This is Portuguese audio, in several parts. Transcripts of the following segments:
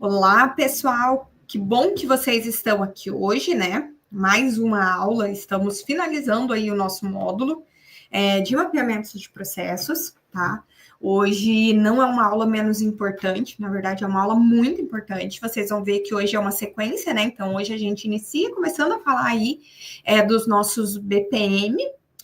Olá, pessoal. Que bom que vocês estão aqui hoje, né? Mais uma aula. Estamos finalizando aí o nosso módulo de mapeamento de processos, tá? Hoje não é uma aula menos importante, na verdade é uma aula muito importante. Vocês vão ver que hoje é uma sequência, né? Então hoje a gente inicia começando a falar aí dos nossos BPM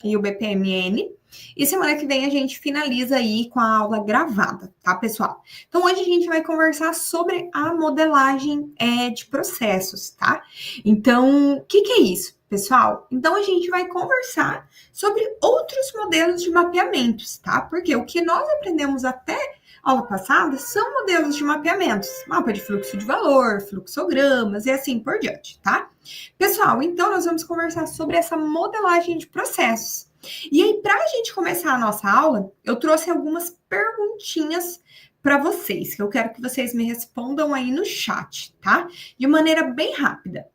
e o BPMN. E semana que vem a gente finaliza aí com a aula gravada, tá, pessoal? Então, hoje a gente vai conversar sobre a modelagem de processos, tá? Então, o que é isso, pessoal? Então, a gente vai conversar sobre outros modelos de mapeamentos, tá? Porque o que nós aprendemos até aula passada são modelos de mapeamentos, mapa de fluxo de valor, fluxogramas e assim por diante, tá? Pessoal, então nós vamos conversar sobre essa modelagem de processos. E aí, para a gente começar a nossa aula, eu trouxe algumas perguntinhas para vocês, que eu quero que vocês me respondam aí no chat, tá? De maneira bem rápida.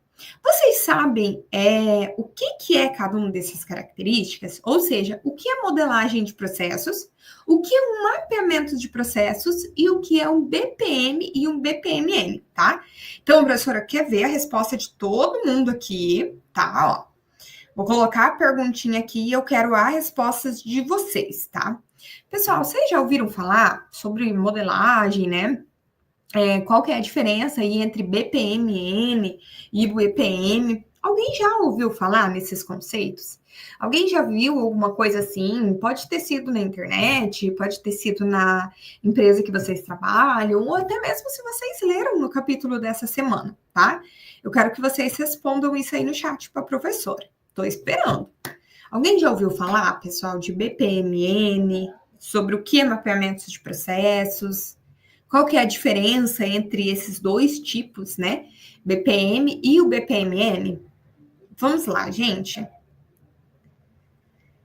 Vocês sabem o que é cada uma dessas características? Ou seja, o que é modelagem de processos, o que é um mapeamento de processos e o que é um BPM e um BPMN, tá? Então, a professora quer ver a resposta de todo mundo aqui, tá? Ó. Vou colocar a perguntinha aqui e eu quero as respostas de vocês, tá? Pessoal, vocês já ouviram falar sobre modelagem, né? Qual que é a diferença aí entre BPMN e BPM? Alguém já ouviu falar nesses conceitos? Alguém já viu alguma coisa assim? Pode ter sido na internet, pode ter sido na empresa que vocês trabalham, ou até mesmo se vocês leram no capítulo dessa semana, tá? Eu quero que vocês respondam isso aí no chat para a professora. Estou esperando. Alguém já ouviu falar, pessoal, de BPMN, sobre o que é mapeamento de processos? Qual que é a diferença entre esses dois tipos, né? BPM e o BPMN? Vamos lá, gente.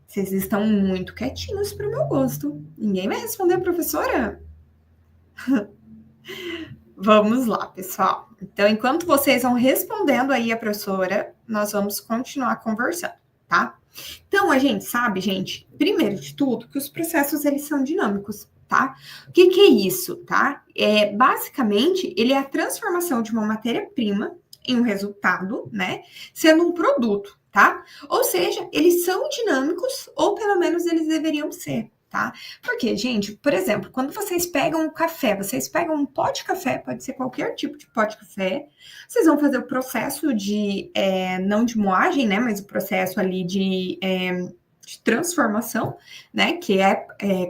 Vocês estão muito quietinhos para o meu gosto. Ninguém vai responder, professora? Vamos lá, pessoal. Então, enquanto vocês vão respondendo aí a professora, nós vamos continuar conversando, tá? Então, a gente sabe, gente, primeiro de tudo, que os processos, eles são dinâmicos, tá? O que é isso, tá? Basicamente, ele é a transformação de uma matéria-prima em um resultado, né? Sendo um produto, tá? Ou seja, eles são dinâmicos, ou pelo menos eles deveriam ser, tá? Porque, gente, por exemplo, quando vocês pegam um café, vocês pegam um pó de café, pode ser qualquer tipo de pó de café, vocês vão fazer o processo de, não de moagem, né, mas o processo ali de transformação, né, que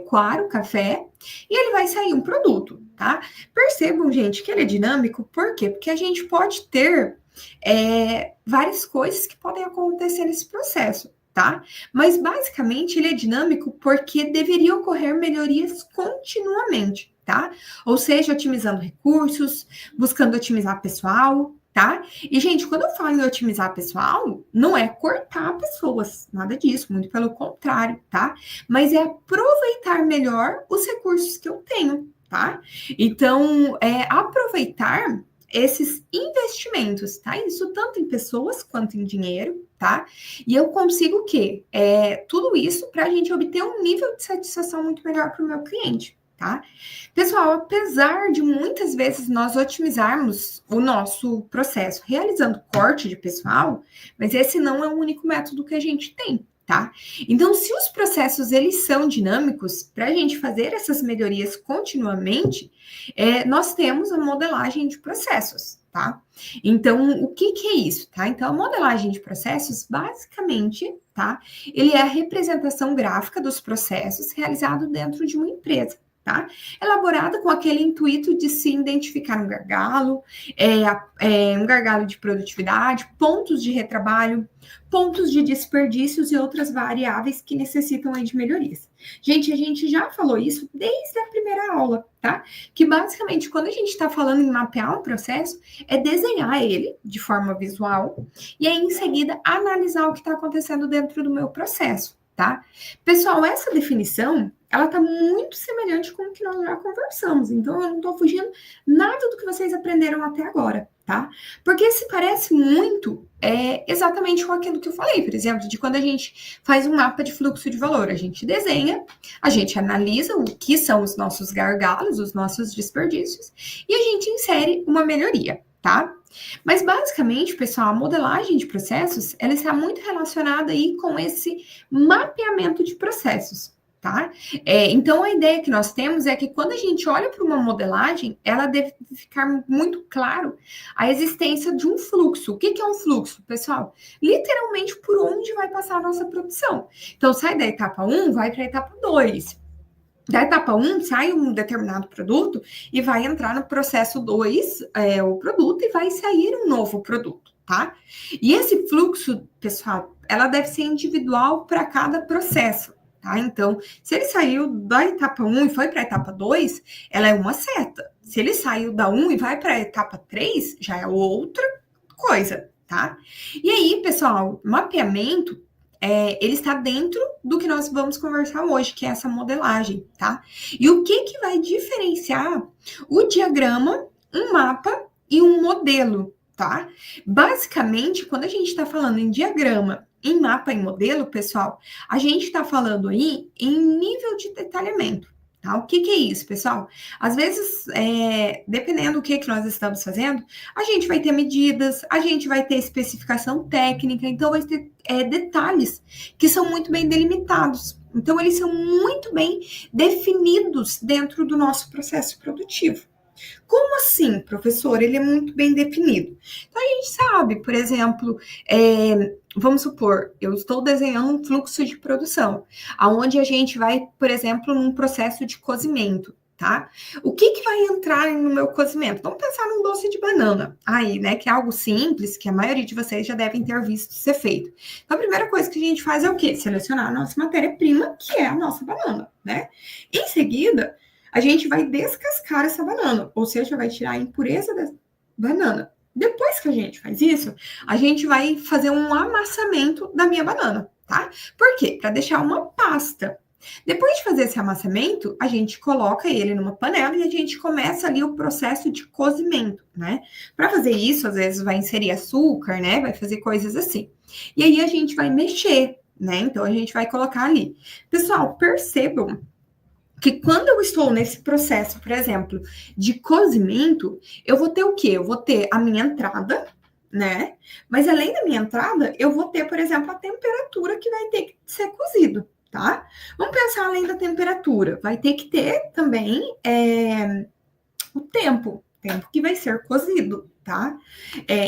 coar o café, e ele vai sair um produto, tá? Percebam, gente, que ele é dinâmico, por quê? Porque a gente pode ter várias coisas que podem acontecer nesse processo, tá? Mas basicamente ele é dinâmico porque deveria ocorrer melhorias continuamente, tá? Ou seja, otimizando recursos, buscando otimizar pessoal, tá? E, gente, quando eu falo em otimizar pessoal, não é cortar pessoas, nada disso, muito pelo contrário, tá? Mas é aproveitar melhor os recursos que eu tenho, tá? Então, aproveitar esses investimentos, tá? Isso tanto em pessoas quanto em dinheiro, tá? E eu consigo o quê? Tudo isso para a gente obter um nível de satisfação muito melhor para o meu cliente, tá? Pessoal, apesar de muitas vezes nós otimizarmos o nosso processo realizando corte de pessoal, mas esse não é o único método que a gente tem, tá? Então, se os processos, eles são dinâmicos, para a gente fazer essas melhorias continuamente, nós temos a modelagem de processos, tá? Então, o que é isso, tá? Então, a modelagem de processos, basicamente, tá? Ele é a representação gráfica dos processos realizado dentro de uma empresa, tá? Elaborada com aquele intuito de se identificar um gargalo, um gargalo de produtividade, pontos de retrabalho, pontos de desperdícios e outras variáveis que necessitam aí de melhorias. Gente, a gente já falou isso desde a primeira aula, tá? Que basicamente, quando a gente está falando em mapear um processo, é desenhar ele de forma visual e aí, em seguida, analisar o que está acontecendo dentro do meu processo, tá? Pessoal, essa definição, ela está muito semelhante com o que nós já conversamos. Então, eu não estou fugindo nada do que vocês aprenderam até agora, tá? Porque se parece muito exatamente com aquilo que eu falei, por exemplo, de quando a gente faz um mapa de fluxo de valor. A gente desenha, a gente analisa o que são os nossos gargalos, os nossos desperdícios, e a gente insere uma melhoria, tá? Mas basicamente, pessoal, a modelagem de processos, ela está muito relacionada aí com esse mapeamento de processos, tá? Então, a ideia que nós temos é que quando a gente olha para uma modelagem, ela deve ficar muito claro a existência de um fluxo. O que é um fluxo, pessoal? Literalmente por onde vai passar a nossa produção. Então, sai da etapa 1, vai para a etapa 2. Da etapa 1, sai um determinado produto e vai entrar no processo 2, o produto, e vai sair um novo produto, tá? E esse fluxo, pessoal, ela deve ser individual para cada processo, tá? Então, se ele saiu da etapa 1 e foi para a etapa 2, ela é uma seta. Se ele saiu da 1 e vai para a etapa 3, já é outra coisa, tá? E aí, pessoal, mapeamento ele está dentro do que nós vamos conversar hoje, que é essa modelagem, tá? E o que vai diferenciar o diagrama, um mapa e um modelo, tá? Basicamente, quando a gente está falando em diagrama, em mapa e modelo, pessoal, a gente está falando aí em nível de detalhamento. Tá? O que é isso, pessoal? Às vezes, dependendo do que nós estamos fazendo, a gente vai ter medidas, a gente vai ter especificação técnica, então vai ter detalhes que são muito bem delimitados. Então, eles são muito bem definidos dentro do nosso processo produtivo. Como assim, professor? Ele é muito bem definido. Então, a gente sabe, por exemplo, vamos supor, eu estou desenhando um fluxo de produção, onde a gente vai, por exemplo, num processo de cozimento, tá? O que vai entrar no meu cozimento? Vamos pensar num doce de banana, aí, né, que é algo simples, que a maioria de vocês já devem ter visto ser feito. Então, a primeira coisa que a gente faz é o quê? Selecionar a nossa matéria-prima, que é a nossa banana, né? Em seguida, a gente vai descascar essa banana, ou seja, vai tirar a impureza da banana. Depois que a gente faz isso, a gente vai fazer um amassamento da minha banana, tá? Por quê? Para deixar uma pasta. Depois de fazer esse amassamento, a gente coloca ele numa panela e a gente começa ali o processo de cozimento, né? Para fazer isso, às vezes vai inserir açúcar, né? Vai fazer coisas assim. E aí a gente vai mexer, né? Então a gente vai colocar ali. Pessoal, percebam que quando eu estou nesse processo, por exemplo, de cozimento, eu vou ter o quê? Eu vou ter a minha entrada, né? Mas além da minha entrada, eu vou ter, por exemplo, a temperatura que vai ter que ser cozido, tá? Vamos pensar além da temperatura. Vai ter que ter também o tempo que vai ser cozido, tá?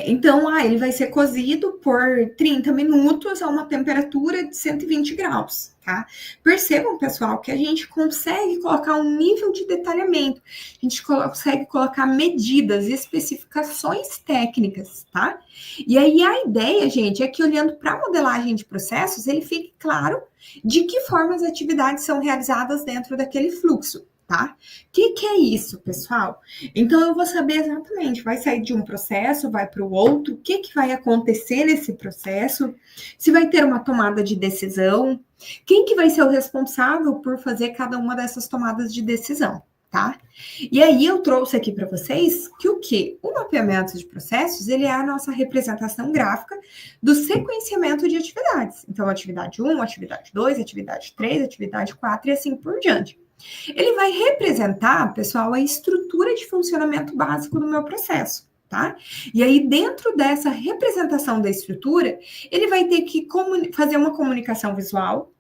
Então, ele vai ser cozido por 30 minutos a uma temperatura de 120 graus, tá? Percebam, pessoal, que a gente consegue colocar um nível de detalhamento, a gente consegue colocar medidas e especificações técnicas, tá? E aí a ideia, gente, é que olhando para a modelagem de processos, ele fique claro de que forma as atividades são realizadas dentro daquele fluxo. Tá? O que é isso, pessoal? Então, eu vou saber exatamente, vai sair de um processo, vai para o outro, o que vai acontecer nesse processo, se vai ter uma tomada de decisão, quem que vai ser o responsável por fazer cada uma dessas tomadas de decisão, tá? E aí, eu trouxe aqui para vocês que o quê? O mapeamento de processos, ele é a nossa representação gráfica do sequenciamento de atividades. Então, atividade 1, atividade 2, atividade 3, atividade 4 e assim por diante. Ele vai representar, pessoal, a estrutura de funcionamento básico do meu processo, tá? E aí, dentro dessa representação da estrutura, ele vai ter que fazer uma comunicação visual,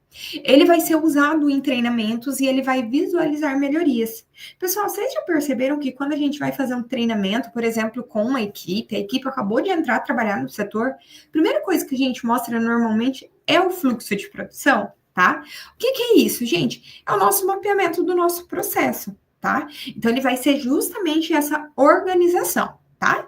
ele vai ser usado em treinamentos e ele vai visualizar melhorias. Pessoal, vocês já perceberam que quando a gente vai fazer um treinamento, por exemplo, com uma equipe, a equipe acabou de entrar a trabalhar no setor, a primeira coisa que a gente mostra normalmente é o fluxo de produção? Tá? O que é isso, gente? É o nosso mapeamento do nosso processo, tá? Então, ele vai ser justamente essa organização, tá?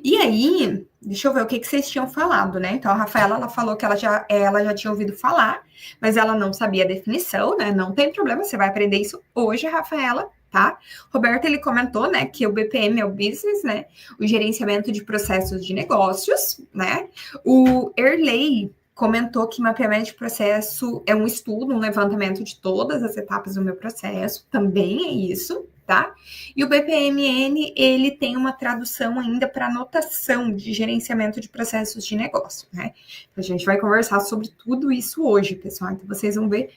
E aí, deixa eu ver o que vocês tinham falado, né? Então, a Rafaela, ela falou que ela já tinha ouvido falar, mas ela não sabia a definição, né? Não tem problema, você vai aprender isso hoje, Rafaela, tá? Roberto, ele comentou, né, que o BPM é o business, né? O gerenciamento de processos de negócios, né? O Erley, comentou que mapeamento de processo é um estudo, um levantamento de todas as etapas do meu processo, também é isso, tá? E o BPMN, ele tem uma tradução ainda para anotação de gerenciamento de processos de negócio, né? A gente vai conversar sobre tudo isso hoje, pessoal, então vocês vão ver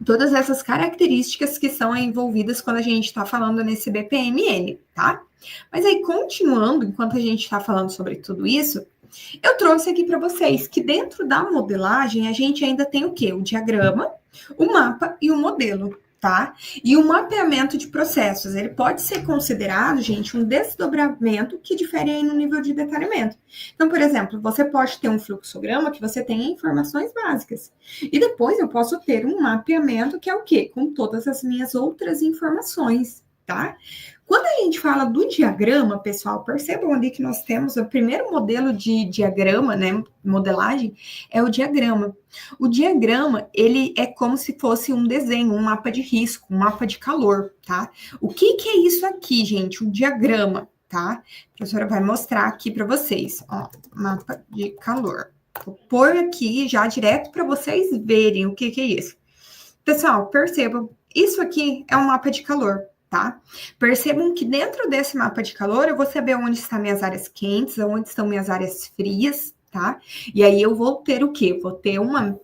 todas essas características que são envolvidas quando a gente está falando nesse BPMN, tá? Mas aí, continuando, enquanto a gente está falando sobre tudo isso, eu trouxe aqui para vocês que dentro da modelagem a gente ainda tem o quê? O diagrama, o mapa e o modelo, tá? E o mapeamento de processos, ele pode ser considerado, gente, um desdobramento que difere aí no nível de detalhamento. Então, por exemplo, você pode ter um fluxograma que você tem informações básicas. E depois eu posso ter um mapeamento que é o quê? Com todas as minhas outras informações, tá? Quando a gente fala do diagrama, pessoal, percebam ali que nós temos o primeiro modelo de diagrama, né, modelagem, é o diagrama. O diagrama, ele é como se fosse um desenho, um mapa de risco, um mapa de calor, tá? O que é isso aqui, gente? O diagrama, tá? A professora vai mostrar aqui para vocês, ó, mapa de calor. Vou pôr aqui já direto para vocês verem o que é isso. Pessoal, percebam, isso aqui é um mapa de calor, tá? Percebam que dentro desse mapa de calor eu vou saber onde estão minhas áreas quentes, onde estão minhas áreas frias, tá? E aí eu vou ter o quê? Vou ter uma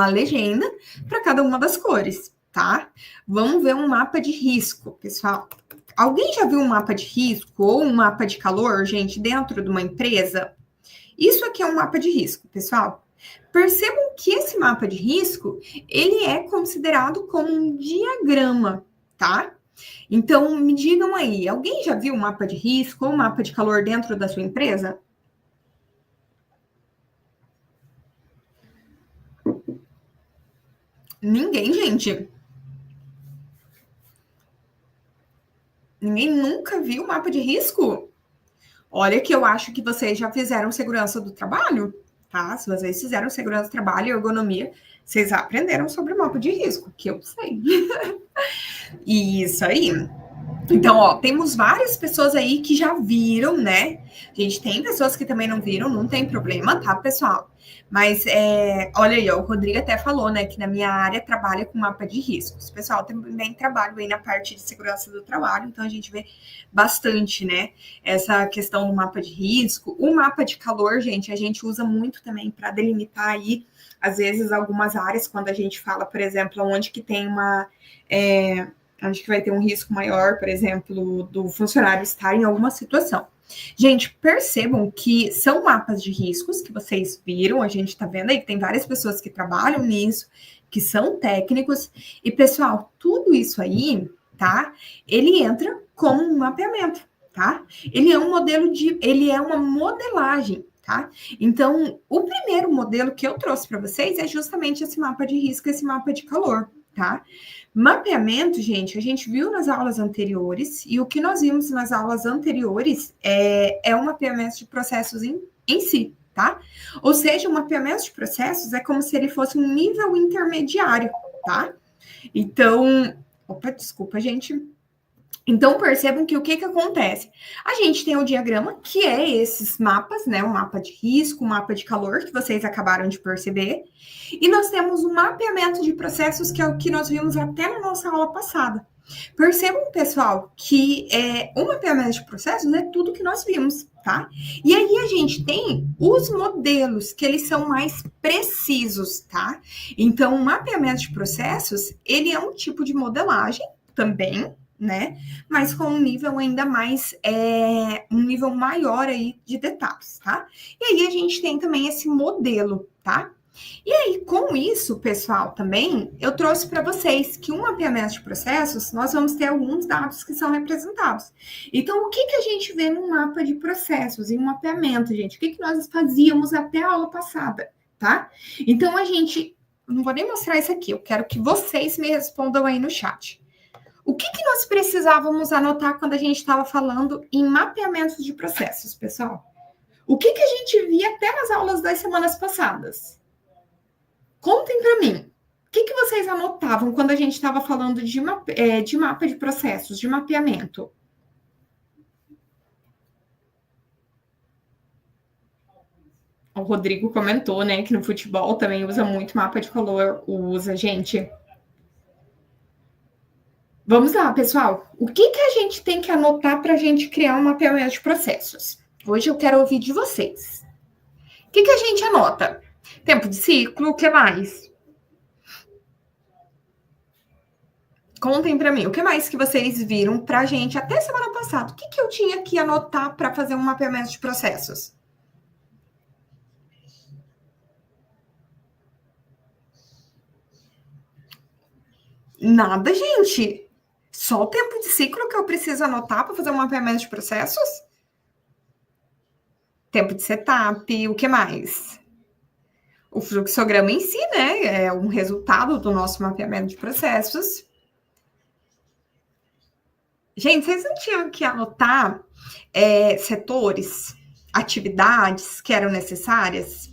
legenda para cada uma das cores, tá? Vamos ver um mapa de risco, pessoal. Alguém já viu um mapa de risco ou um mapa de calor, gente, dentro de uma empresa? Isso aqui é um mapa de risco, pessoal. Percebam que esse mapa de risco, ele é considerado como um diagrama, tá? Então, me digam aí, alguém já viu um mapa de risco ou um mapa de calor dentro da sua empresa? Ninguém, gente. Ninguém nunca viu mapa de risco? Olha que eu acho que vocês já fizeram segurança do trabalho, tá? Se vocês fizeram segurança do trabalho e ergonomia, vocês aprenderam sobre mapa de risco, que eu sei. Isso aí. Então, ó, temos várias pessoas aí que já viram, né? A gente tem pessoas que também não viram, não tem problema, tá, pessoal? Mas, olha aí, ó, o Rodrigo até falou, né, que na minha área trabalha com mapa de riscos. Pessoal, também trabalho aí na parte de segurança do trabalho, então a gente vê bastante, né, essa questão do mapa de risco. O mapa de calor, gente, a gente usa muito também para delimitar aí, às vezes, algumas áreas, quando a gente fala, por exemplo, onde que tem uma... onde que vai ter um risco maior, por exemplo, do funcionário estar em alguma situação. Gente, percebam que são mapas de riscos que vocês viram, a gente tá vendo aí que tem várias pessoas que trabalham nisso, que são técnicos, e pessoal, tudo isso aí, tá? Ele entra como um mapeamento, tá? Ele é um modelo ele é uma modelagem, tá? Então, o primeiro modelo que eu trouxe para vocês é justamente esse mapa de risco, esse mapa de calor, tá? Mapeamento, gente, a gente viu nas aulas anteriores, e o que nós vimos nas aulas anteriores é um mapeamento de processos em si, tá? Ou seja, o mapeamento de processos é como se ele fosse um nível intermediário, tá? Então, opa, desculpa, gente. Então, percebam que o que acontece? A gente tem o diagrama, que é esses mapas, né? O mapa de risco, o mapa de calor, que vocês acabaram de perceber. E nós temos o mapeamento de processos, que é o que nós vimos até na nossa aula passada. Percebam, pessoal, que o mapeamento de processos é tudo que nós vimos, tá? E aí a gente tem os modelos, que eles são mais precisos, tá? Então, o mapeamento de processos, ele é um tipo de modelagem também, né? Mas com um nível ainda mais, um nível maior aí de detalhes, tá? E aí a gente tem também esse modelo, tá? E aí, com isso, pessoal, também, eu trouxe para vocês que um mapeamento de processos, nós vamos ter alguns dados que são representados. Então, o que a gente vê no mapa de processos, em um mapeamento, gente? O que nós fazíamos até a aula passada, tá? Então, a gente, não vou nem mostrar isso aqui, eu quero que vocês me respondam aí no chat. O que nós precisávamos anotar quando a gente estava falando em mapeamento de processos, pessoal? O que a gente via até nas aulas das semanas passadas? Contem para mim. O que vocês anotavam quando a gente estava falando de mapa de processos, de mapeamento? O Rodrigo comentou, né, que no futebol também usa muito mapa de calor, usa, gente. Vamos lá, pessoal. O que a gente tem que anotar para a gente criar um mapeamento de processos? Hoje eu quero ouvir de vocês. O que a gente anota? Tempo de ciclo, o que mais? Contem para mim, o que mais que vocês viram para a gente até semana passada? O que eu tinha que anotar para fazer um mapeamento de processos? Nada, gente. Só o tempo de ciclo que eu preciso anotar para fazer um mapeamento de processos? Tempo de setup, o que mais? O fluxograma em si, né? É um resultado do nosso mapeamento de processos. Gente, vocês não tinham que anotar setores, atividades que eram necessárias?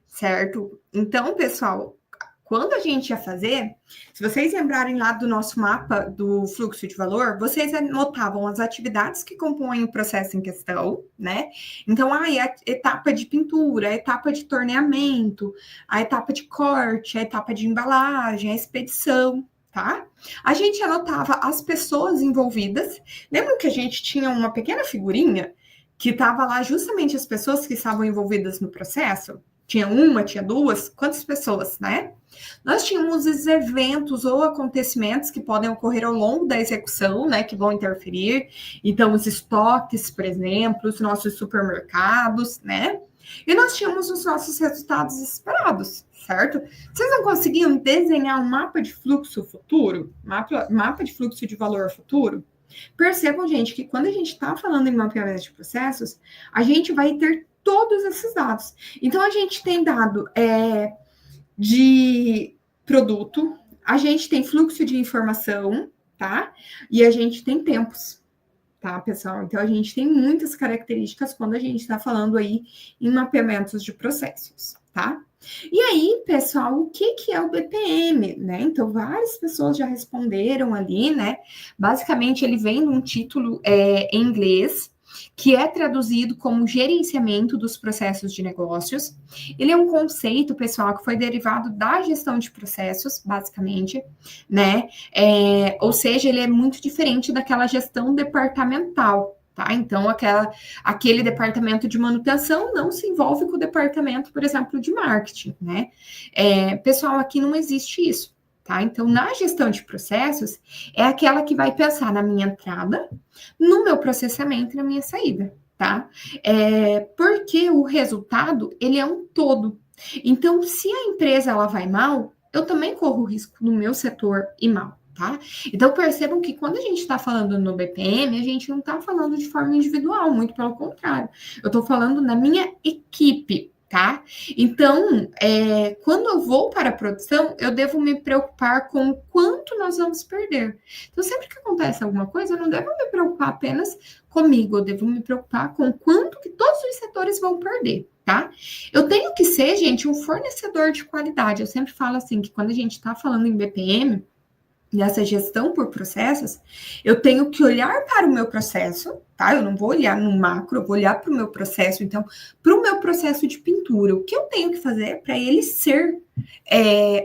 Certo? Então, pessoal, quando a gente ia fazer, se vocês lembrarem lá do nosso mapa do fluxo de valor, vocês anotavam as atividades que compõem o processo em questão, né? Então, a etapa de pintura, a etapa de torneamento, a etapa de corte, a etapa de embalagem, a expedição, tá? A gente anotava as pessoas envolvidas. Lembra que a gente tinha uma pequena figurinha que estava lá justamente as pessoas que estavam envolvidas no processo? Tinha uma, tinha duas, quantas pessoas, né? Nós tínhamos os eventos ou acontecimentos que podem ocorrer ao longo da execução, né, que vão interferir. Então, os estoques, por exemplo, os nossos supermercados, né? E nós tínhamos os nossos resultados esperados, certo? Vocês não conseguiam desenhar um mapa de fluxo futuro? Mapa de fluxo de valor futuro? Percebam, gente, que quando a gente está falando em mapeamento de processos, a gente vai ter todos esses dados. Então, a gente tem dado de produto, a gente tem fluxo de informação, tá? E a gente tem tempos, tá, pessoal? Então, a gente tem muitas características quando a gente está falando aí em mapeamentos de processos, tá? E aí, pessoal, o que é o BPM, né? Então, várias pessoas já responderam ali, né? Basicamente, ele vem num título em inglês, que é traduzido como gerenciamento dos processos de negócios. Ele é um conceito, pessoal, que foi derivado da gestão de processos, basicamente, né? Ou seja, ele é muito diferente daquela gestão departamental, tá? Então, aquele departamento de manutenção não se envolve com o departamento, por exemplo, de marketing, né? Pessoal, aqui não existe isso, tá? Então, na gestão de processos, é aquela que vai pensar na minha entrada, no meu processamento e na minha saída, tá? Porque o resultado, ele é um todo. Então, se a empresa, ela vai mal, eu também corro risco no meu setor ir mal, tá? Então, percebam que quando a gente está falando no BPM, a gente não está falando de forma individual, muito pelo contrário. Eu estou falando na minha equipe, tá? Então, quando eu vou para a produção, eu devo me preocupar com o quanto nós vamos perder. Então, sempre que acontece alguma coisa, eu não devo me preocupar apenas comigo, eu devo me preocupar com o quanto que todos os setores vão perder, tá? Eu tenho que ser, gente, um fornecedor de qualidade. Eu sempre falo assim, que quando a gente está falando em BPM, nessa gestão por processos, eu tenho que olhar para o meu processo, tá? Eu não vou olhar no macro, eu vou olhar para o meu processo. Então, para o meu processo de pintura, o que eu tenho que fazer para ele ser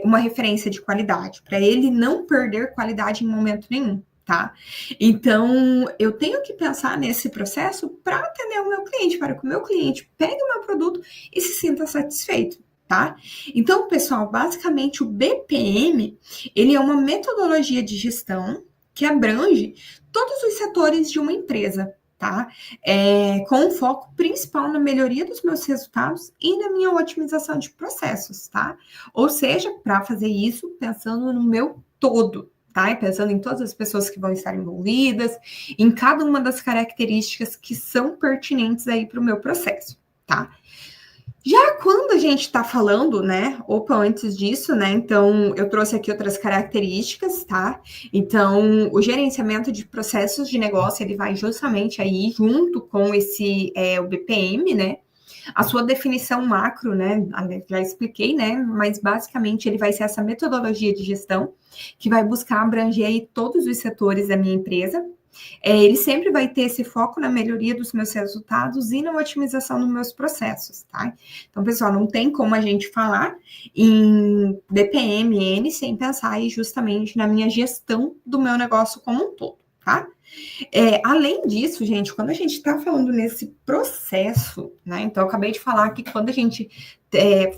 uma referência de qualidade, para ele não perder qualidade em momento nenhum, tá? Então, eu tenho que pensar nesse processo para atender o meu cliente, para que o meu cliente pegue o meu produto e se sinta satisfeito. Tá? Então, pessoal, basicamente o BPM, ele é uma metodologia de gestão que abrange todos os setores de uma empresa, tá? Com um foco principal na melhoria dos meus resultados e na minha otimização de processos, tá? Ou seja, para fazer isso, pensando no meu todo, tá? E pensando em todas as pessoas que vão estar envolvidas, em cada uma das características que são pertinentes aí para o meu processo, tá? Já quando a gente está falando, né? Opa, antes disso, né? Então, eu trouxe aqui outras características, tá? Então, o gerenciamento de processos de negócio, ele vai justamente aí junto com o BPM, né? A sua definição macro, né? Já expliquei, né? Mas basicamente ele vai ser essa metodologia de gestão que vai buscar abranger aí todos os setores da minha empresa. ele sempre vai ter esse foco na melhoria dos meus resultados e na otimização dos meus processos, tá? Então, pessoal, não tem como a gente falar em BPMN sem pensar aí justamente na minha gestão do meu negócio como um todo, tá? Além disso, gente, quando a gente está falando nesse processo, né? Então, eu acabei de falar que quando a gente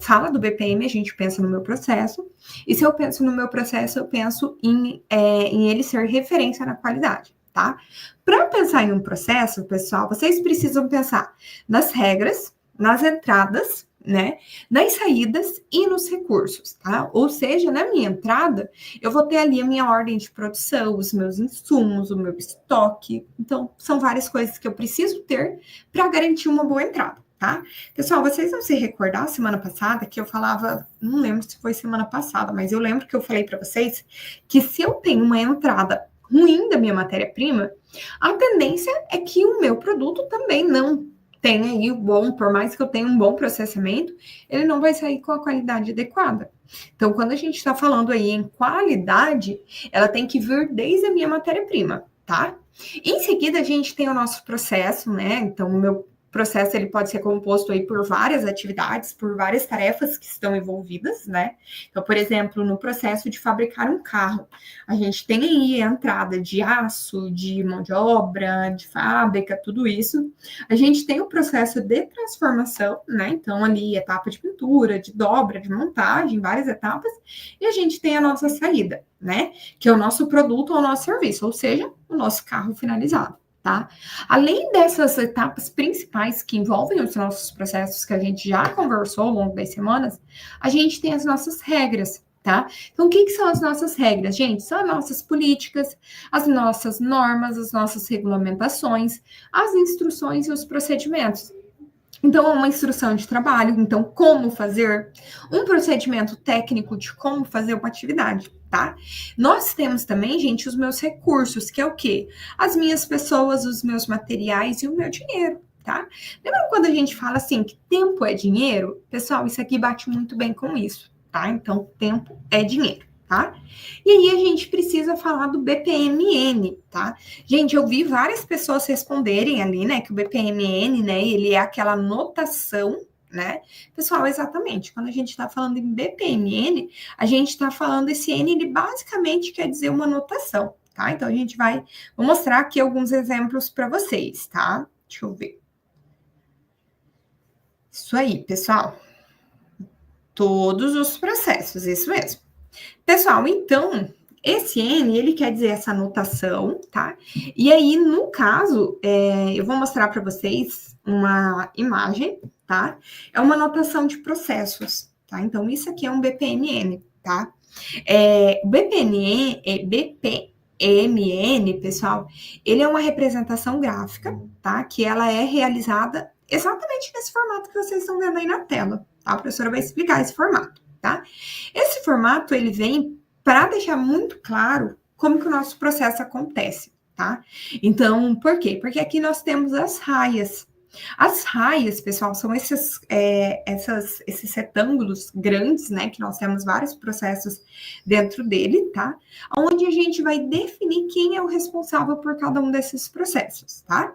fala do BPM, a gente pensa no meu processo, e se eu penso no meu processo, eu penso em ele ser referência na qualidade, tá? Para pensar em um processo, pessoal, vocês precisam pensar nas regras, nas entradas, né? Nas saídas e nos recursos, tá? Ou seja, na minha entrada, eu vou ter ali a minha ordem de produção, os meus insumos, o meu estoque. Então, são várias coisas que eu preciso ter para garantir uma boa entrada, tá? Pessoal, vocês vão se recordar semana passada que eu falava, não lembro se foi semana passada, mas eu lembro que eu falei para vocês que se eu tenho uma entrada ruim da minha matéria-prima, a tendência é que o meu produto também não tem aí o bom, por mais que eu tenha um bom processamento, ele não vai sair com a qualidade adequada. Então, quando a gente está falando aí em qualidade, ela tem que vir desde a minha matéria-prima, tá? Em seguida, a gente tem o nosso processo, né? Então, o meu processo ele pode ser composto aí por várias atividades, por várias tarefas que estão envolvidas, né? Então, por exemplo, no processo de fabricar um carro, a gente tem aí a entrada de aço, de mão de obra, de fábrica, tudo isso. A gente tem o processo de transformação, né? Então, ali, etapa de pintura, de dobra, de montagem, várias etapas. E a gente tem a nossa saída, né? Que é o nosso produto ou o nosso serviço, ou seja, o nosso carro finalizado. Tá? Além dessas etapas principais que envolvem os nossos processos que a gente já conversou ao longo das semanas, a gente tem as nossas regras, tá? Então, o que são as nossas regras, gente? São as nossas políticas, as nossas normas, as nossas regulamentações, as instruções e os procedimentos. Então, uma instrução de trabalho, então, como fazer, um procedimento técnico de como fazer uma atividade, tá? Nós temos também, gente, os meus recursos, que é o quê? As minhas pessoas, os meus materiais e o meu dinheiro, tá? Lembra quando a gente fala assim, que tempo é dinheiro? Pessoal, isso aqui bate muito bem com isso, tá? Então, tempo é dinheiro. Tá? E aí a gente precisa falar do BPMN, tá? Gente, eu vi várias pessoas responderem ali, né, que o BPMN, né, ele é aquela notação, né? Pessoal, exatamente, quando a gente está falando em BPMN, a gente está falando esse N, ele basicamente quer dizer uma notação, tá? Então a gente vou mostrar aqui alguns exemplos para vocês, tá? Deixa eu ver. Isso aí, pessoal. Todos os processos, isso mesmo. Pessoal, então, esse N, ele quer dizer essa notação, tá? E aí, no caso, eu vou mostrar para vocês uma imagem, tá? É uma notação de processos, tá? Então, isso aqui é um BPMN, tá? BPMN, pessoal, ele é uma representação gráfica, tá? Que ela é realizada exatamente nesse formato que vocês estão vendo aí na tela, tá? A professora vai explicar esse formato, tá? Esse formato, ele vem para deixar muito claro como que o nosso processo acontece, tá? Então, por quê? Porque aqui nós temos as raias. As raias, pessoal, são esses retângulos grandes, né? Que nós temos vários processos dentro dele, tá? Onde a gente vai definir quem é o responsável por cada um desses processos, tá?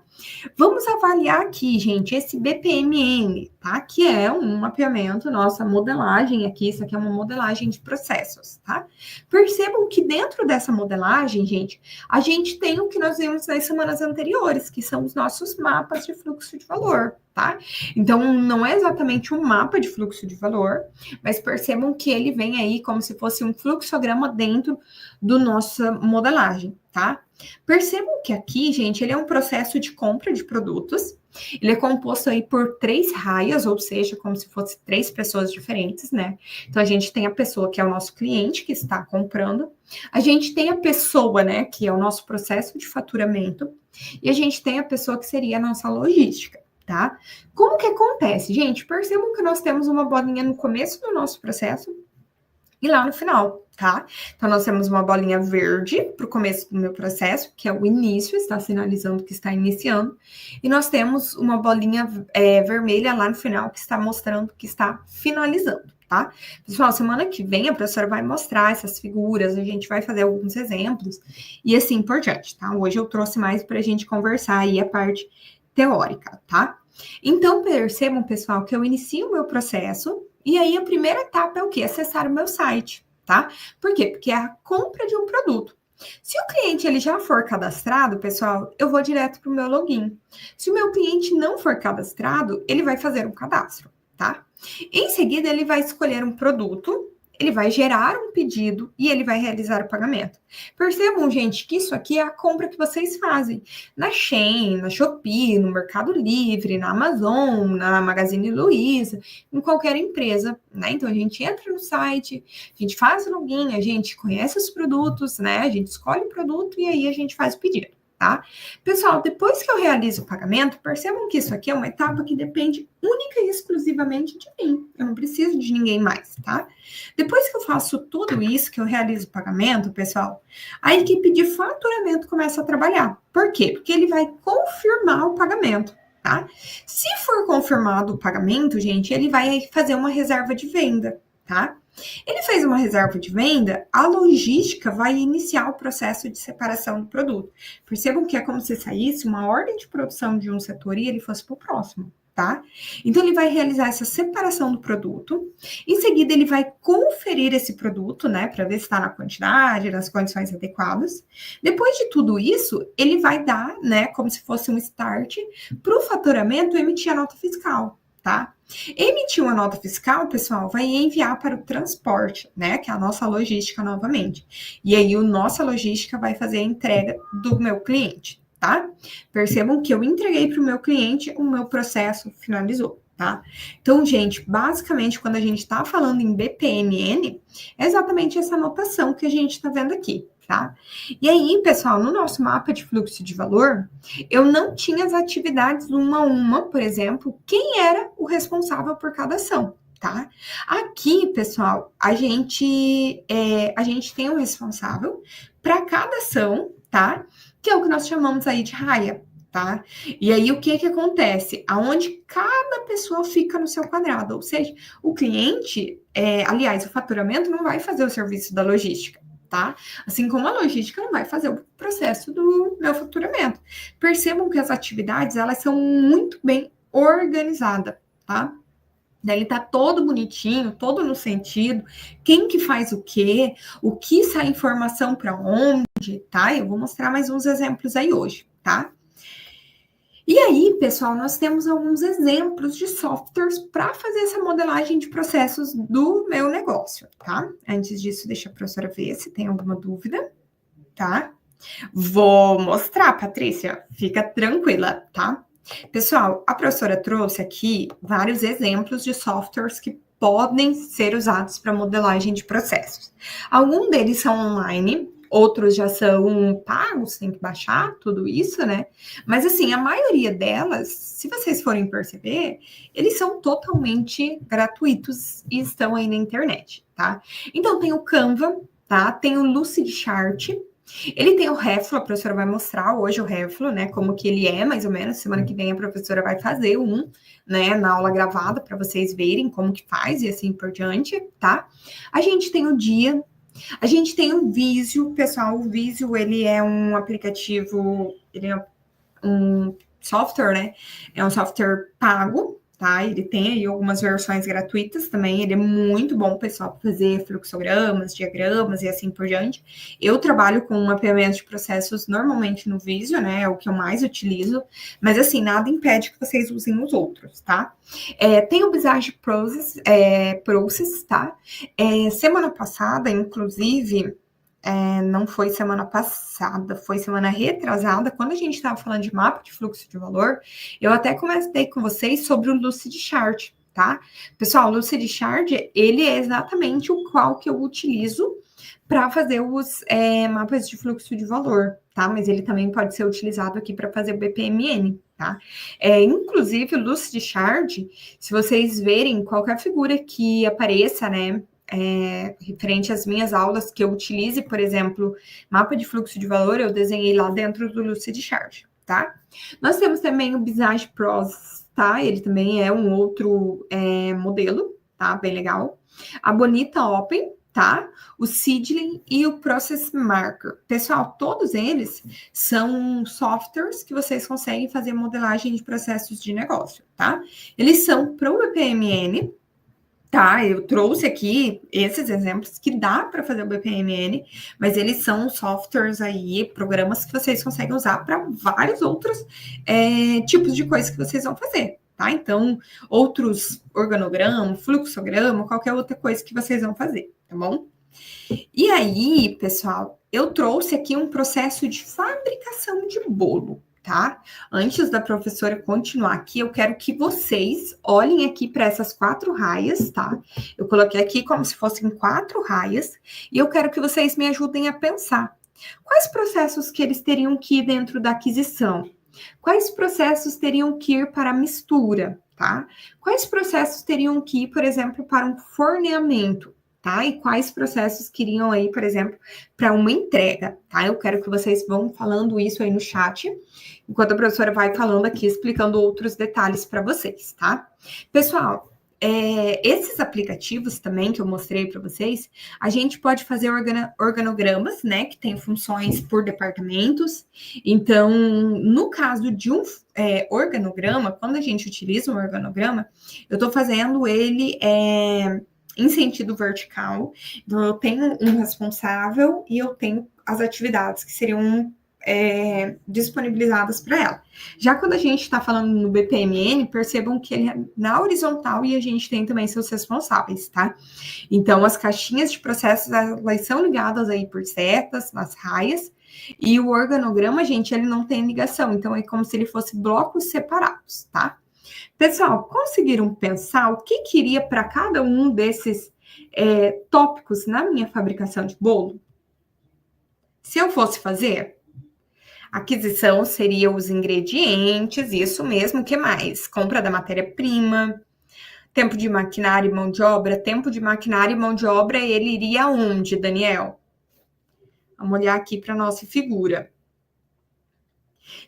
Vamos avaliar aqui, gente, esse BPMN, tá? Que é um mapeamento, nossa modelagem aqui, isso aqui é uma modelagem de processos, tá? Percebam que dentro dessa modelagem, gente, a gente tem o que nós vimos nas semanas anteriores, que são os nossos mapas de fluxo de valor, tá? Então, não é exatamente um mapa de fluxo de valor, mas percebam que ele vem aí como se fosse um fluxograma dentro do nossa modelagem, tá? Percebam que aqui, gente, ele é um processo de compra de produtos. Ele é composto aí por 3 raias, ou seja, como se fosse 3 pessoas diferentes, né? Então, a gente tem a pessoa que é o nosso cliente, que está comprando. A gente tem a pessoa, né, que é o nosso processo de faturamento. E a gente tem a pessoa que seria a nossa logística, tá? Como que acontece? Gente, percebam que nós temos uma bolinha no começo do nosso processo e lá no final, tá? Então, nós temos uma bolinha verde para o começo do meu processo, que é o início, está sinalizando que está iniciando. E nós temos uma bolinha vermelha lá no final, que está mostrando que está finalizando, tá? Pessoal, semana que vem a professora vai mostrar essas figuras, a gente vai fazer alguns exemplos e assim por diante, tá? Hoje eu trouxe mais para a gente conversar aí a parte teórica, tá? Então, percebam, pessoal, que eu inicio o meu processo e aí a primeira etapa é o quê? Acessar o meu site, tá? Por quê? Porque é a compra de um produto. Se o cliente ele já for cadastrado, pessoal, eu vou direto para o meu login. Se o meu cliente não for cadastrado, ele vai fazer um cadastro, tá? Em seguida, ele vai escolher um produto, ele vai gerar um pedido e ele vai realizar o pagamento. Percebam, gente, que isso aqui é a compra que vocês fazem na Shein, na Shopee, no Mercado Livre, na Amazon, na Magazine Luiza, em qualquer empresa, né? Então, a gente entra no site, a gente faz o login, a gente conhece os produtos, né? A gente escolhe o produto e aí a gente faz o pedido. Tá? Pessoal, depois que eu realizo o pagamento, percebam que isso aqui é uma etapa que depende única e exclusivamente de mim. Eu não preciso de ninguém mais, tá? Depois que eu faço tudo isso, que eu realizo o pagamento, pessoal, a equipe de faturamento começa a trabalhar. Por quê? Porque ele vai confirmar o pagamento, tá? Se for confirmado o pagamento, gente, ele vai fazer uma reserva de venda, tá? Ele fez uma reserva de venda, a logística vai iniciar o processo de separação do produto. Percebam que é como se saísse uma ordem de produção de um setor e ele fosse para o próximo, tá? Então, ele vai realizar essa separação do produto. Em seguida, ele vai conferir esse produto, né, para ver se está na quantidade, nas condições adequadas. Depois de tudo isso, ele vai dar, né, como se fosse um start para o faturamento emitir a nota fiscal, tá? Emitir uma nota fiscal, pessoal, vai enviar para o transporte, né? Que é a nossa logística novamente. E aí, a nossa logística vai fazer a entrega do meu cliente, tá? Percebam que eu entreguei para o meu cliente, o meu processo finalizou, tá? Então, gente, basicamente, quando a gente está falando em BPMN, é exatamente essa anotação que a gente está vendo aqui, tá? E aí, pessoal, no nosso mapa de fluxo de valor, eu não tinha as atividades uma a uma, por exemplo, quem era o responsável por cada ação, tá? Aqui, pessoal, a gente tem um responsável para cada ação, tá? Que é o que nós chamamos aí de raia, tá? E aí, o que acontece? Aonde cada pessoa fica no seu quadrado, ou seja, o cliente, aliás, o faturamento não vai fazer o serviço da logística, tá? Assim como a logística não vai fazer o processo do meu faturamento. Percebam que as atividades, elas são muito bem organizadas, tá? Ele tá todo bonitinho, todo no sentido, quem que faz o que sai informação para onde, tá? Eu vou mostrar mais uns exemplos aí hoje, tá? E aí, pessoal, nós temos alguns exemplos de softwares para fazer essa modelagem de processos do meu negócio, tá? Antes disso, deixa a professora ver se tem alguma dúvida, tá? Vou mostrar, Patrícia, fica tranquila, tá? Pessoal, a professora trouxe aqui vários exemplos de softwares que podem ser usados para modelagem de processos. Alguns deles são online, outros já são pagos, tem que baixar tudo isso, né? Mas assim, a maioria delas, se vocês forem perceber, eles são totalmente gratuitos e estão aí na internet, tá? Então tem o Canva, tá? Tem o Lucidchart. Ele tem o Reflo, a professora vai mostrar hoje o Reflo, né, como que ele é, mais ou menos. Semana que vem a professora vai fazer né, na aula gravada, para vocês verem como que faz e assim por diante, tá? A gente tem o Dia, a gente tem o Visio, pessoal. O Visio, ele é um aplicativo, ele é um software, né? É um software pago, tá? Ele tem aí algumas versões gratuitas também. Ele é muito bom, pessoal, para fazer fluxogramas, diagramas e assim por diante. Eu trabalho com mapeamento de processos normalmente no Visio, né? É o que eu mais utilizo. Mas, assim, nada impede que vocês usem os outros, tá? Tem o Visage Process, tá? Semana passada, inclusive, não foi semana passada, foi semana retrasada, quando a gente estava falando de mapa de fluxo de valor, eu até comentei com vocês sobre o Lucidchart, tá? Pessoal, o Lucidchart, ele é exatamente o qual que eu utilizo para fazer os mapas de fluxo de valor, tá? Mas ele também pode ser utilizado aqui para fazer o BPMN, tá? Inclusive, o Lucidchart, se vocês verem qualquer figura que apareça, né, referente às minhas aulas que eu utilize, por exemplo, mapa de fluxo de valor, eu desenhei lá dentro do Lucidchart, tá? Nós temos também o Visage Process, tá? Ele também é um outro modelo, tá? Bem legal. a Bonita Open, tá? O Seedling e o Process Marker. Pessoal, todos eles são softwares que vocês conseguem fazer modelagem de processos de negócio, tá? Eles são para o BPMN, tá? Eu trouxe aqui esses exemplos que dá para fazer o BPMN, mas eles são softwares aí, programas que vocês conseguem usar para vários outros tipos de coisas que vocês vão fazer, tá? Então, outros organograma, fluxograma, qualquer outra coisa que vocês vão fazer, tá bom? E aí, pessoal, eu trouxe aqui um processo de fabricação de bolo, tá? Antes da professora continuar aqui, eu quero que vocês olhem aqui para essas 4 raias, tá? Eu coloquei aqui como se fossem 4 raias, e eu quero que vocês me ajudem a pensar. Quais processos que eles teriam que ir dentro da aquisição? Quais processos teriam que ir para a mistura, tá? Quais processos teriam que ir, por exemplo, para um forneamento? Tá? E quais processos queriam aí, por exemplo, para uma entrega, tá? Eu quero que vocês vão falando isso aí no chat, enquanto a professora vai falando aqui, explicando outros detalhes para vocês, tá? Pessoal, esses aplicativos também que eu mostrei para vocês, a gente pode fazer organogramas, né, que tem funções por departamentos. Então, no caso de um organograma, quando a gente utiliza um organograma, eu estou fazendo ele em sentido vertical. Então, eu tenho um responsável e eu tenho as atividades que seriam disponibilizadas para ela. Já quando a gente está falando no BPMN, percebam que ele é na horizontal e a gente tem também seus responsáveis, tá? Então, as caixinhas de processos, elas são ligadas aí por setas, nas raias, e o organograma, gente, ele não tem ligação, então é como se ele fosse blocos separados, tá? Pessoal, conseguiram pensar o que queria para cada um desses tópicos na minha fabricação de bolo? Se eu fosse fazer, aquisição seria os ingredientes, isso mesmo, o que mais? Compra da matéria-prima, tempo de maquinário e mão de obra. Tempo de maquinário e mão de obra, ele iria aonde, Daniel? Vamos olhar aqui para a nossa figura.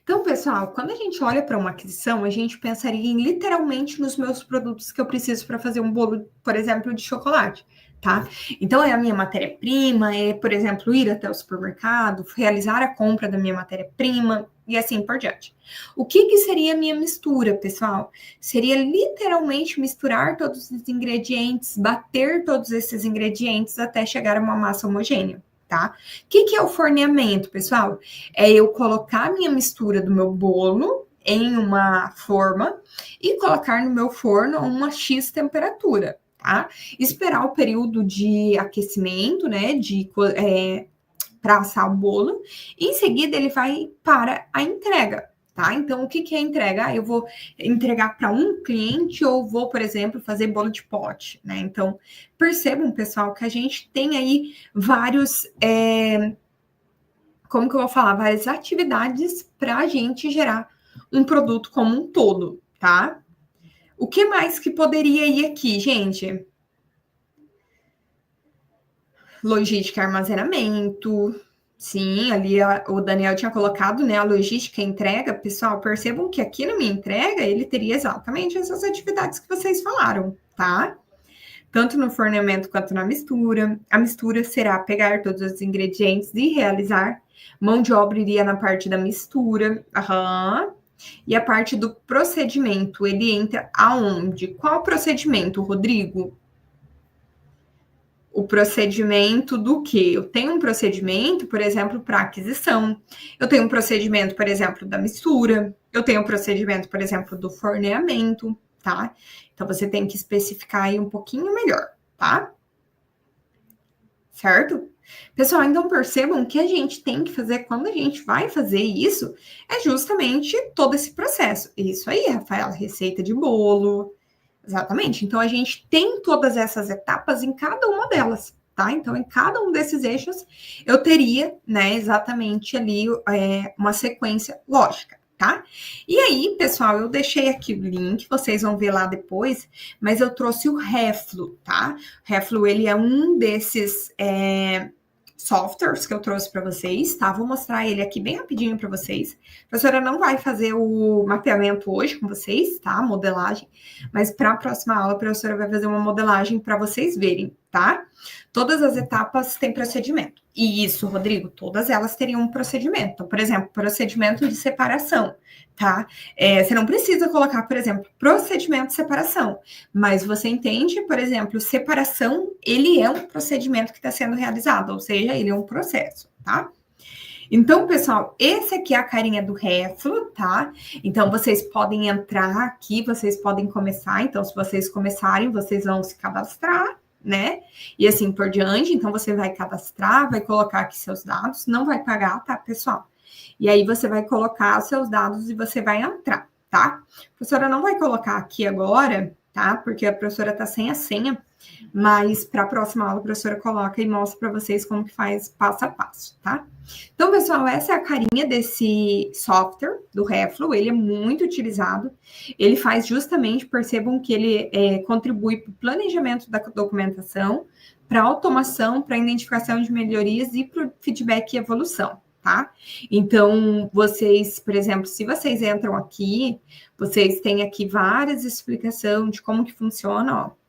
Então, pessoal, quando a gente olha para uma aquisição, a gente pensaria literalmente nos meus produtos que eu preciso para fazer um bolo, por exemplo, de chocolate, tá? Então, é a minha matéria-prima, por exemplo, ir até o supermercado, realizar a compra da minha matéria-prima e assim por diante. O que seria a minha mistura, pessoal? Seria literalmente misturar todos os ingredientes, bater todos esses ingredientes até chegar a uma massa homogênea. Tá? O que é o forneamento, pessoal? É eu colocar a minha mistura do meu bolo em uma forma e colocar no meu forno a uma X temperatura, tá? Esperar o período de aquecimento, né, para assar o bolo. E em seguida, ele vai para a entrega. Tá? Então, o que é entrega? Eu vou entregar para um cliente ou vou, por exemplo, fazer bolo de pote, né? Então, percebam, pessoal, que a gente tem aí vários, como que eu vou falar? Várias atividades para a gente gerar um produto como um todo, tá? O que mais que poderia ir aqui, gente? Logística e armazenamento. Sim, ali o Daniel tinha colocado, né, a logística e entrega. Pessoal, percebam que aqui na minha entrega, ele teria exatamente essas atividades que vocês falaram, tá? Tanto no forneamento quanto na mistura. A mistura será pegar todos os ingredientes e realizar. Mão de obra iria na parte da mistura. E a parte do procedimento, ele entra aonde? Qual procedimento, Rodrigo? O procedimento do quê? Eu tenho um procedimento, por exemplo, para aquisição. Eu tenho um procedimento, por exemplo, da mistura. Eu tenho um procedimento, por exemplo, do forneamento, tá? Então, você tem que especificar aí um pouquinho melhor, tá? Certo? Pessoal, então percebam que a gente tem que fazer, quando a gente vai fazer isso, é justamente todo esse processo. Isso aí, Rafaela, receita de bolo. Exatamente. Então, a gente tem todas essas etapas em cada uma delas, tá? Então, em cada um desses eixos, eu teria, né, exatamente ali uma sequência lógica, tá? E aí, pessoal, eu deixei aqui o link, vocês vão ver lá depois, mas eu trouxe o Reflo, tá? O Reflo, ele é um desses softwares que eu trouxe para vocês, tá? Vou mostrar ele aqui bem rapidinho para vocês. A professora não vai fazer o mapeamento hoje com vocês, tá? Modelagem, mas para a próxima aula a professora vai fazer uma modelagem para vocês verem, tá? Todas as etapas têm procedimento. E isso, Rodrigo, todas elas teriam um procedimento. Então, por exemplo, procedimento de separação, tá? Você não precisa colocar, por exemplo, procedimento de separação, mas você entende, por exemplo, separação, ele é um procedimento que está sendo realizado, ou seja, ele é um processo, tá? Então, pessoal, esse aqui é a carinha do Reflo, tá? Então, vocês podem entrar aqui, vocês podem começar. Então, se vocês começarem, vocês vão se cadastrar, né? E assim por diante. Então, você vai cadastrar, vai colocar aqui seus dados, não vai pagar, tá, pessoal? E aí, você vai colocar seus dados e você vai entrar, tá? A professora não vai colocar aqui agora, tá? Porque a professora tá sem a senha, mas para a próxima aula a professora coloca e mostra para vocês como que faz passo a passo, tá? Então, pessoal, essa é a carinha desse software do Reflo, ele é muito utilizado, ele faz justamente, percebam que ele contribui para o planejamento da documentação, para automação, para identificação de melhorias e para o feedback e evolução, tá? Então, vocês, por exemplo, se vocês entram aqui, vocês têm aqui várias explicações de como que funciona, ó.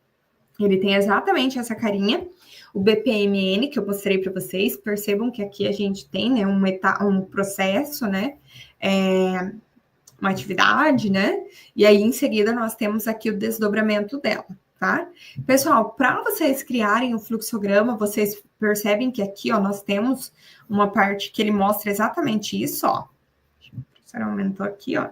Ele tem exatamente essa carinha, o BPMN que eu mostrei para vocês. Percebam que aqui a gente tem, né, um processo, né, uma atividade, né, e aí em seguida nós temos aqui o desdobramento dela, tá? Pessoal, para vocês criarem o fluxograma, vocês percebem que aqui, ó, nós temos uma parte que ele mostra exatamente isso, ó. Deixa eu ver se aumentou aqui, ó.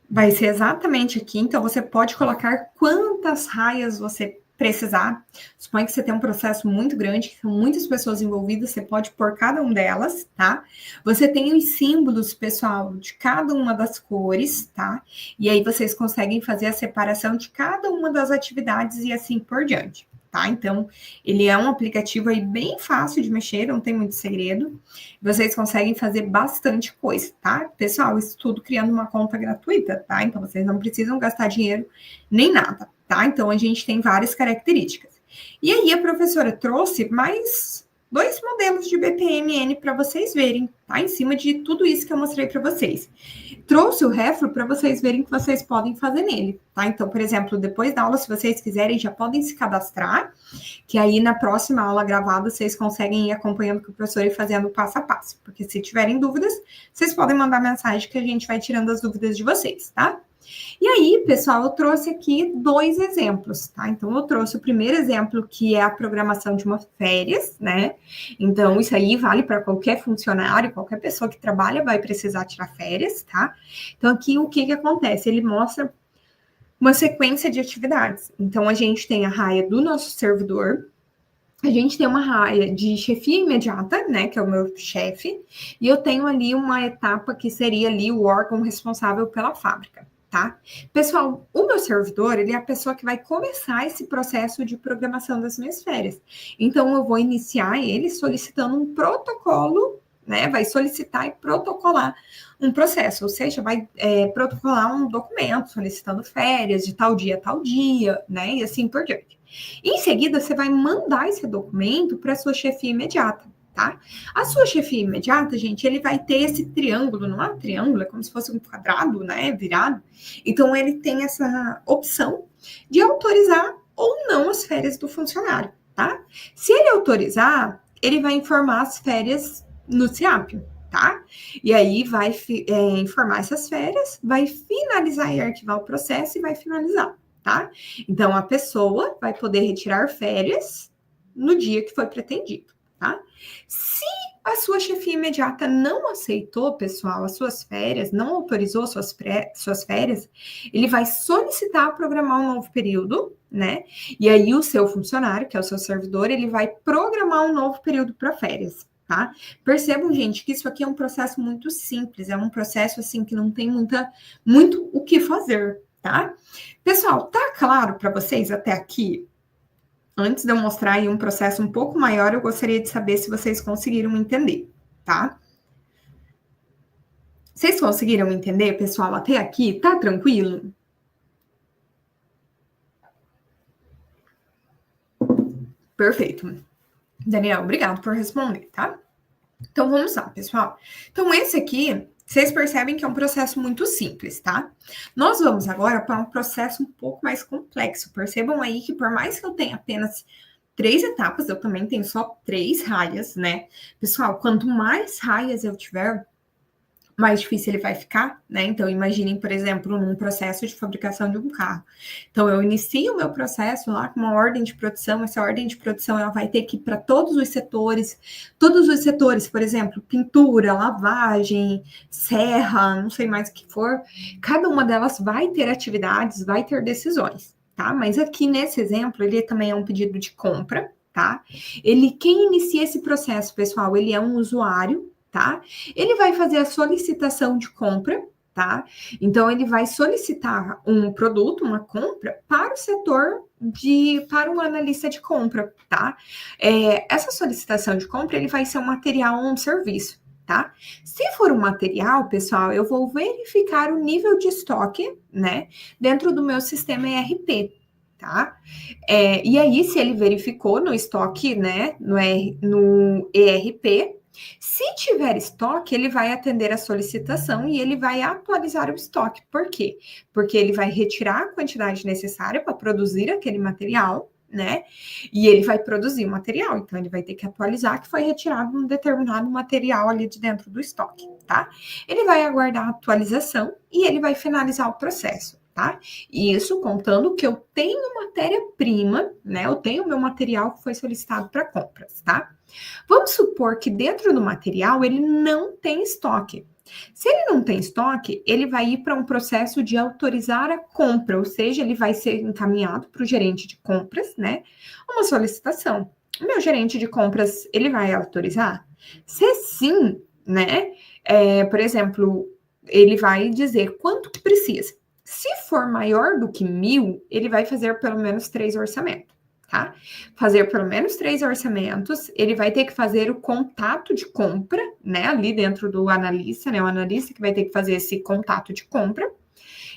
Vai ser exatamente aqui, então você pode colocar quantas raias você precisar. Suponha que você tem um processo muito grande, que são muitas pessoas envolvidas, você pode pôr cada um delas, tá? Você tem os símbolos, pessoal, de cada uma das cores, tá? E aí vocês conseguem fazer a separação de cada uma das atividades e assim por diante. Tá? Então, ele é um aplicativo aí bem fácil de mexer, não tem muito segredo. Vocês conseguem fazer bastante coisa, tá? Pessoal, isso tudo criando uma conta gratuita, tá? Então, vocês não precisam gastar dinheiro nem nada, tá? Então, a gente tem várias características. E aí, a professora trouxe mais 2 modelos de BPMN para vocês verem, tá? Em cima de tudo isso que eu mostrei para vocês. Trouxe o Reflo para vocês verem o que vocês podem fazer nele, tá? Então, por exemplo, depois da aula, se vocês quiserem, já podem se cadastrar, que aí na próxima aula gravada vocês conseguem ir acompanhando com o professor e fazendo passo a passo. Porque se tiverem dúvidas, vocês podem mandar mensagem que a gente vai tirando as dúvidas de vocês, tá? E aí, pessoal, eu trouxe aqui 2 exemplos, tá? Então, eu trouxe o primeiro exemplo, que é a programação de uma férias, né? Então, isso aí vale para qualquer funcionário, qualquer pessoa que trabalha vai precisar tirar férias, tá? Então, aqui, o que acontece? Ele mostra uma sequência de atividades. Então, a gente tem a raia do nosso servidor, a gente tem uma raia de chefia imediata, né, que é o meu chefe, e eu tenho ali uma etapa que seria ali o órgão responsável pela fábrica. Tá? Pessoal, o meu servidor, ele é a pessoa que vai começar esse processo de programação das minhas férias. Então, eu vou iniciar ele solicitando um protocolo, né? Vai solicitar e protocolar um processo, ou seja, vai protocolar um documento solicitando férias de tal dia a tal dia, né? E assim por diante. Em seguida, você vai mandar esse documento para a sua chefia imediata. Tá? A sua chefia imediata, gente, ele vai ter esse triângulo, não é um triângulo, é como se fosse um quadrado, né, virado. Então, ele tem essa opção de autorizar ou não as férias do funcionário, tá? Se ele autorizar, ele vai informar as férias no CIAP, tá? E aí vai informar essas férias, vai finalizar e arquivar o processo e vai finalizar, tá? Então, a pessoa vai poder retirar férias no dia que foi pretendido. Tá? Se a sua chefia imediata não aceitou, pessoal, as suas férias, não autorizou suas férias, ele vai solicitar programar um novo período, né? E aí o seu funcionário, que é o seu servidor, ele vai programar um novo período para férias, tá? Percebam, gente, que isso aqui é um processo muito simples, é um processo assim que não tem muito o que fazer, tá? Pessoal, tá claro para vocês até aqui? Antes de eu mostrar aí um processo um pouco maior, eu gostaria de saber se vocês conseguiram entender, tá? Vocês conseguiram entender, pessoal, até aqui? Tá tranquilo? Perfeito. Daniel, obrigado por responder, tá? Então, vamos lá, pessoal. Então, esse aqui, vocês percebem que é um processo muito simples, tá? Nós vamos agora para um processo um pouco mais complexo. Percebam aí que por mais que eu tenha apenas 3 etapas, eu também tenho só 3 raias, né? Pessoal, quanto mais raias eu tiver, mais difícil ele vai ficar, né? Então, imaginem, por exemplo, num processo de fabricação de um carro. Então, eu inicio o meu processo lá com uma ordem de produção, essa ordem de produção ela vai ter que ir para todos os setores, por exemplo, pintura, lavagem, serra, não sei mais o que for, cada uma delas vai ter atividades, vai ter decisões, tá? Mas aqui nesse exemplo, ele também é um pedido de compra, tá? Quem inicia esse processo, pessoal, ele é um usuário, tá? Ele vai fazer a solicitação de compra, tá? Então, ele vai solicitar um produto, uma compra, para o setor para um analista de compra, tá? Essa solicitação de compra, ele vai ser um material ou um serviço, tá? Se for um material, pessoal, eu vou verificar o nível de estoque, né? Dentro do meu sistema ERP, tá? E aí, se ele verificou no estoque, né? No ERP, se tiver estoque, ele vai atender a solicitação e ele vai atualizar o estoque. Por quê? Porque ele vai retirar a quantidade necessária para produzir aquele material, né? E ele vai produzir o material, então ele vai ter que atualizar que foi retirado um determinado material ali de dentro do estoque, tá? Ele vai aguardar a atualização e ele vai finalizar o processo, tá? E isso contando que eu tenho matéria-prima, né? Eu tenho meu material que foi solicitado para compras, tá? Vamos supor que dentro do material ele não tem estoque. Se ele não tem estoque, ele vai ir para um processo de autorizar a compra, ou seja, ele vai ser encaminhado para o gerente de compras, né? Uma solicitação. O meu gerente de compras, ele vai autorizar? Se sim, né? Por exemplo, ele vai dizer quanto que precisa. Se for maior do que 1.000, ele vai fazer pelo menos 3 orçamentos. Tá? Fazer pelo menos 3 orçamentos, ele vai ter que fazer o contato de compra, né? Ali dentro do analista, né? O analista que vai ter que fazer esse contato de compra,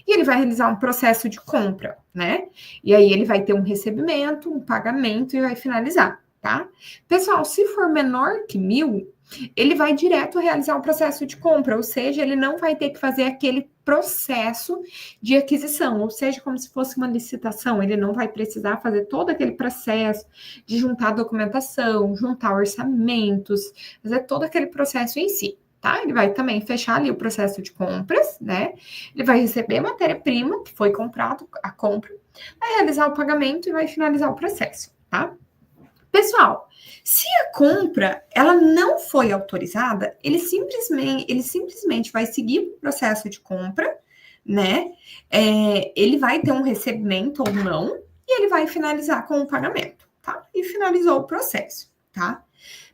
e ele vai realizar um processo de compra, né? E aí ele vai ter um recebimento, um pagamento e vai finalizar, tá? Pessoal, se for menor que 1.000, ele vai direto realizar um processo de compra, ou seja, ele não vai ter que fazer aquele processo de aquisição, ou seja, como se fosse uma licitação, ele não vai precisar fazer todo aquele processo de juntar documentação, juntar orçamentos, fazer todo aquele processo em si, tá? Ele vai também fechar ali o processo de compras, né? Ele vai receber a matéria-prima que foi comprado, a compra, vai realizar o pagamento e vai finalizar o processo, tá? Pessoal, se a compra ela não foi autorizada, ele simplesmente vai seguir o processo de compra, né? Ele vai ter um recebimento ou não, e ele vai finalizar com o pagamento, tá? E finalizou o processo, tá?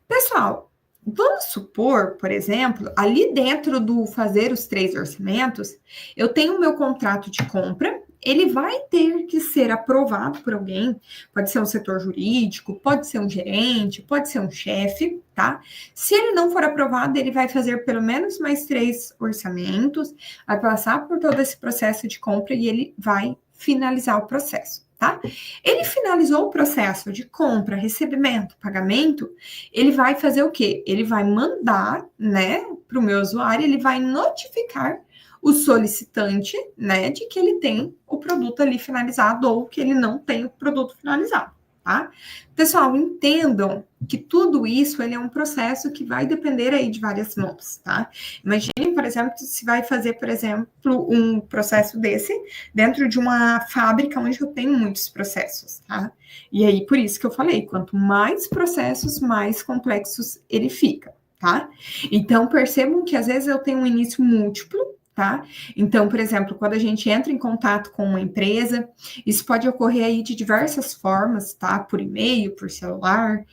Pessoal, vamos supor, por exemplo, ali dentro do fazer os 3 orçamentos, eu tenho o meu contrato de compra, ele vai ter que ser aprovado por alguém, pode ser um setor jurídico, pode ser um gerente, pode ser um chefe, tá? Se ele não for aprovado, ele vai fazer pelo menos mais 3 orçamentos, vai passar por todo esse processo de compra e ele vai finalizar o processo, tá? Ele finalizou o processo de compra, recebimento, pagamento, ele vai fazer o quê? Ele vai mandar, né, para o meu usuário, ele vai notificar o solicitante, né, de que ele tem o produto ali finalizado ou que ele não tem o produto finalizado, tá? Pessoal, entendam que tudo isso ele é um processo que vai depender aí de várias mãos, tá? Imaginem, por exemplo, se vai fazer, por exemplo, um processo desse dentro de uma fábrica onde eu tenho muitos processos, tá? E aí, por isso que eu falei, quanto mais processos, mais complexos ele fica, tá? Então, percebam que às vezes eu tenho um início múltiplo, tá? Então, por exemplo, quando a gente entra em contato com uma empresa, isso pode ocorrer aí de diversas formas, tá? Por e-mail, por celular,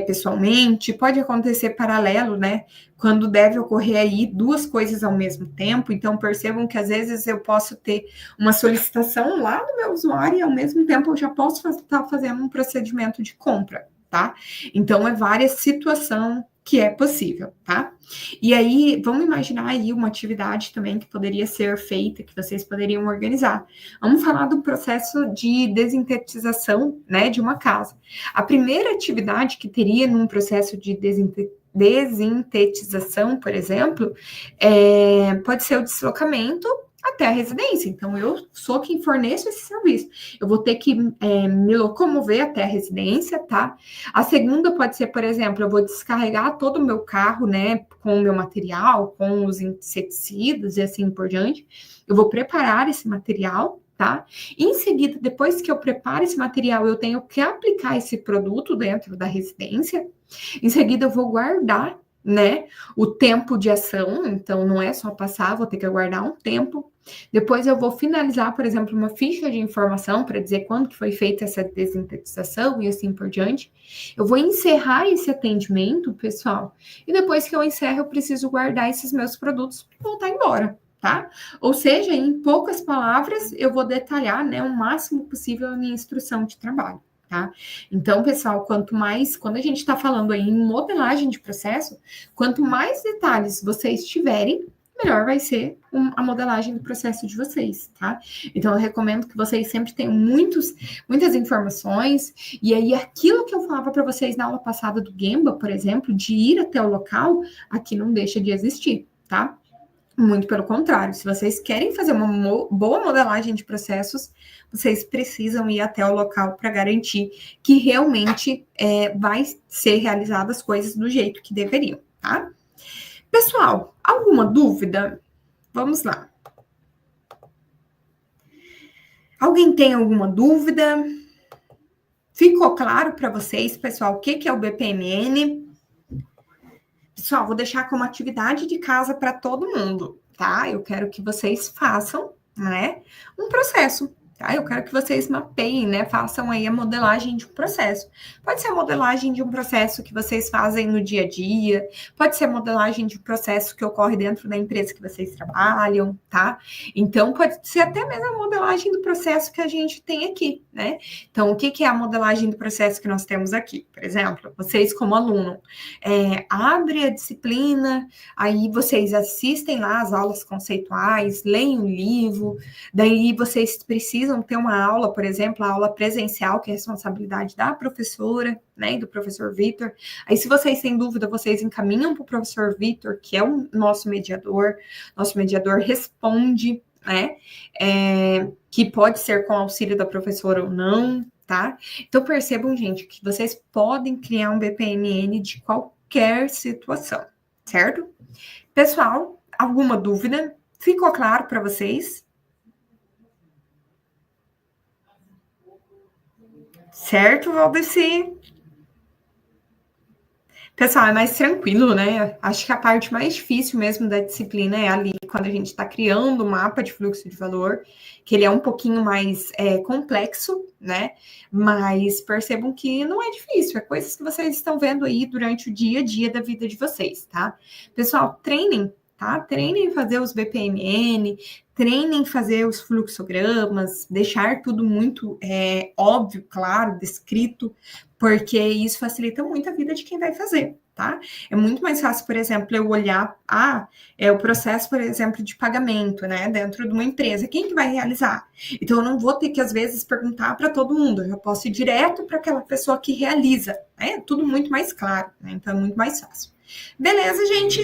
pessoalmente, pode acontecer paralelo, né? Quando deve ocorrer aí 2 coisas ao mesmo tempo, então percebam que às vezes eu posso ter uma solicitação lá do meu usuário e ao mesmo tempo eu já posso estar fazendo um procedimento de compra, tá? Então, é várias situações que é possível, tá? E aí, vamos imaginar aí uma atividade também que poderia ser feita, que vocês poderiam organizar. Vamos falar do processo de desintetização, né, de uma casa. A primeira atividade que teria num processo de desintetização, por exemplo, pode ser o deslocamento até a residência. Então, eu sou quem forneço esse serviço. Eu vou ter que me locomover até a residência, tá? A segunda pode ser, por exemplo, eu vou descarregar todo o meu carro, né, com o meu material, com os inseticidas e assim por diante. Eu vou preparar esse material, tá? Em seguida, depois que eu preparo esse material, eu tenho que aplicar esse produto dentro da residência. Em seguida, eu vou guardar, né, o tempo de ação. Então, não é só passar, vou ter que aguardar um tempo. Depois eu vou finalizar, por exemplo, uma ficha de informação para dizer quando que foi feita essa desintetização e assim por diante. Eu vou encerrar esse atendimento, pessoal, e depois que eu encerro, eu preciso guardar esses meus produtos e voltar embora, tá? Ou seja, em poucas palavras, eu vou detalhar, né, o máximo possível a minha instrução de trabalho. Tá? Então, pessoal, quanto mais, quando a gente está falando aí em modelagem de processo, quanto mais detalhes vocês tiverem, melhor vai ser a modelagem do processo de vocês, tá? Então, eu recomendo que vocês sempre tenham muitas informações, e aí aquilo que eu falava para vocês na aula passada do Gemba, por exemplo, de ir até o local, aqui não deixa de existir, tá? Muito pelo contrário, se vocês querem fazer uma boa modelagem de processos, vocês precisam ir até o local para garantir que realmente vai ser realizadas as coisas do jeito que deveriam, tá? Pessoal, alguma dúvida? Vamos lá. Alguém tem alguma dúvida? Ficou claro para vocês, pessoal, o que é o BPMN? Pessoal, vou deixar como atividade de casa para todo mundo, tá? Eu quero que vocês façam, né, um processo, tá? Eu quero que vocês mapeiem, né, façam aí a modelagem de um processo. Pode ser a modelagem de um processo que vocês fazem no dia a dia, pode ser a modelagem de um processo que ocorre dentro da empresa que vocês trabalham, tá? Então, pode ser até mesmo a modelagem do processo que a gente tem aqui, né? Então, o que é a modelagem do processo que nós temos aqui? Por exemplo, vocês como aluno, abre a disciplina, aí vocês assistem lá as aulas conceituais, leem o livro, daí vocês precisam ter uma aula, por exemplo, a aula presencial, que é responsabilidade da professora, né, e do professor Vitor. Aí, se vocês têm dúvida, vocês encaminham para o professor Vitor, que é o nosso mediador responde, né, que pode ser com auxílio da professora ou não, tá? Então, percebam, gente, que vocês podem criar um BPMN de qualquer situação, certo? Pessoal, alguma dúvida? Ficou claro para vocês? Certo, Valdeci? Pessoal, é mais tranquilo, né? Acho que a parte mais difícil mesmo da disciplina é ali, quando a gente está criando o mapa de fluxo de valor, que ele é um pouquinho mais complexo, né? Mas percebam que não é difícil, é coisas que vocês estão vendo aí durante o dia a dia da vida de vocês, tá? Pessoal, treinem, tá? Treinem fazer os BPMN, treinem fazer os fluxogramas, deixar tudo muito óbvio, claro, descrito, porque isso facilita muito a vida de quem vai fazer, tá? É muito mais fácil, por exemplo, eu olhar, o processo, por exemplo, de pagamento, né, dentro de uma empresa, quem que vai realizar? Então, eu não vou ter que, às vezes, perguntar para todo mundo, eu posso ir direto para aquela pessoa que realiza, né? Tudo muito mais claro, né? Então, é muito mais fácil. Beleza, gente?